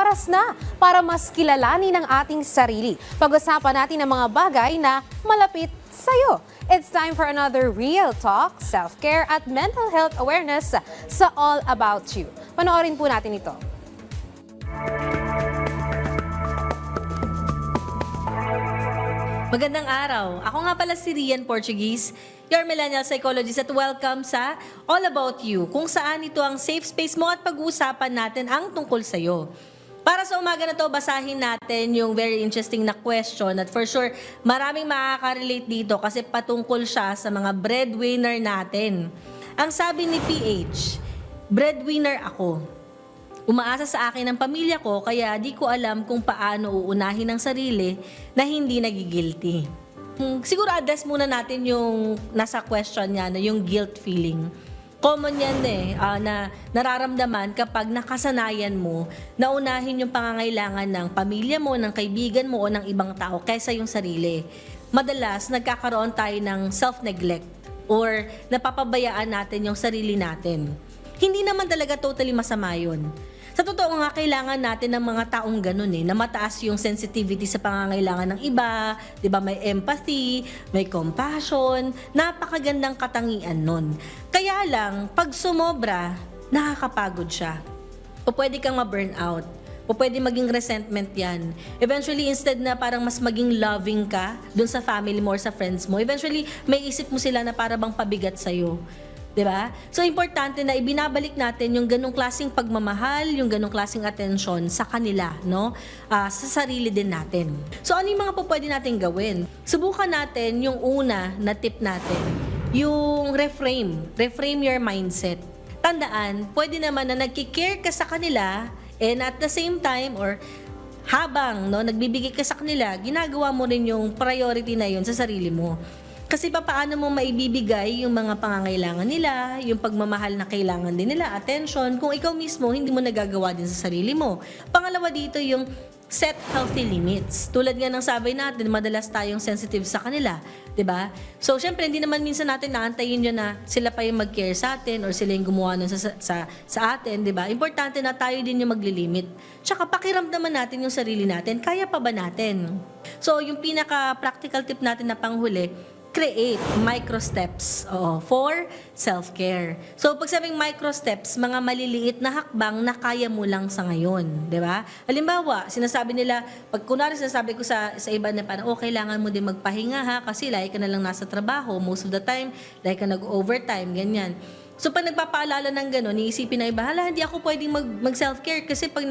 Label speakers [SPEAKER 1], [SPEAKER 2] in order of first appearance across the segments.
[SPEAKER 1] oras na para mas kilalanin ang ating sarili. Pag-usapan natin ang mga bagay na malapit sa'yo. It's time for another Real Talk, self-care at mental health awareness sa All About You. Panoorin po natin ito.
[SPEAKER 2] Magandang araw. Ako nga pala si Rian Portuguese, your millennial psychologist at welcome sa All About You, kung saan ito ang safe space mo at pag-uusapan natin ang tungkol sa'yo. Para sa umaga na to, basahin natin yung very interesting na question at for sure, maraming makaka-relate dito kasi patungkol siya sa mga breadwinner natin. Ang sabi ni PH, breadwinner ako. Umaasa sa akin ang pamilya ko kaya di ko alam kung paano uunahin ang sarili na hindi nagigilty. Siguro address muna natin yung nasa question niya, no, yung guilt feeling. Common yan na nararamdaman kapag nakasanayan mo na unahin yung pangangailangan ng pamilya mo, ng kaibigan mo o ng ibang tao kaysa yung sarili. Madalas nagkakaroon tayo ng self-neglect or napapabayaan natin yung sarili natin. Hindi naman talaga totally masama yun. Sa totoo nga, kailangan natin ng mga taong ganun na mataas yung sensitivity sa pangangailangan ng iba, 'di ba? May empathy, may compassion, napakagandang katangian nun. Kaya lang, pag sumobra, nakakapagod siya. O pwede kang ma-burnout. O pwede maging resentment yan. Eventually, instead na parang mas maging loving ka dun sa family mo or sa friends mo, eventually, may isip mo sila na para bang pabigat sa'yo. Diba? So, importante na ibinabalik natin yung ganong klaseng pagmamahal, yung ganong klaseng atensyon sa kanila, no? Sa sarili din natin. So, ano yung mga pwede natin gawin? Subukan natin yung una na tip natin, yung reframe your mindset. Tandaan, pwede naman na nagkikare ka sa kanila and at the same time or habang nagbibigay ka sa kanila, ginagawa mo rin yung priority na yun sa sarili mo. Kasi paano mo maibibigay yung mga pangangailangan nila, yung pagmamahal na kailangan din nila, attention, kung ikaw mismo hindi mo nagagawa din sa sarili mo. Pangalawa dito yung set healthy limits. Tulad nga ng sabi natin, madalas tayong sensitive sa kanila, 'di ba? So syempre hindi naman minsan natin naantayin yun na sila pa yung mag-care sa atin or sila yung gumawa nun sa atin, 'di ba? Importante na tayo din yung maglilimit. Tsaka pakiramdaman natin yung sarili natin, kaya pa ba natin? So yung pinaka-practical tip natin na panghuli, create micro steps for self-care. So, pag sabing micro steps, mga maliliit na hakbang na kaya mo lang sa ngayon, di ba? Halimbawa, sinasabi nila, pag kunwari sinasabi ko sa iba na parang, kailangan mo din magpahinga ha, kasi like ka na lang nasa trabaho, most of the time, like ka nag-overtime, ganyan. So, pag nagpapaalala ng gano'n, iisipin na iba, hindi ako pwedeng mag-self-care kasi pag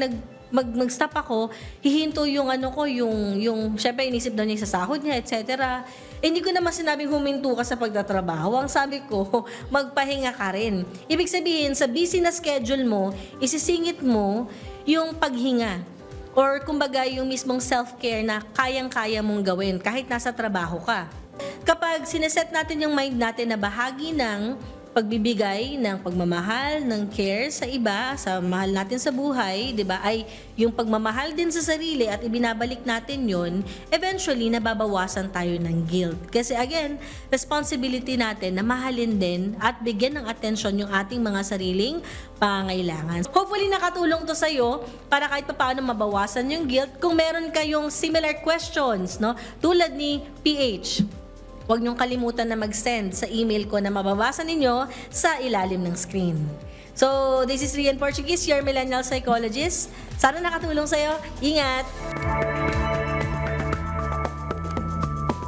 [SPEAKER 2] mag-stop ako, hihinto yung syempre inisip daw niya sa sahod niya, etc. Hindi ko naman sinabing huminto ka sa pagtatrabaho. Ang sabi ko, magpahinga ka rin. Ibig sabihin, sa busy na schedule mo, isisingit mo yung paghinga. Or kumbaga yung mismong self-care na kayang-kaya mong gawin kahit nasa trabaho ka. Kapag sineset natin yung mind natin na bahagi ng pagbibigay ng pagmamahal, ng care sa iba, sa mahal natin sa buhay, 'di ba? Ay yung pagmamahal din sa sarili at ibinabalik natin 'yon, eventually nababawasan tayo ng guilt. Kasi again, responsibility natin na mahalin din at bigyan ng atensyon yung ating mga sariling pangangailangan. Hopefully nakatulong 'to sa iyo para kahit paano mabawasan yung guilt. Kung meron kayong similar questions, tulad ni PH, huwag niyong kalimutan na mag-send sa email ko na mababasa ninyo sa ilalim ng screen. So, this is Rian Portuguese, your millennial psychologist. Sana nakatulong sa'yo. Ingat!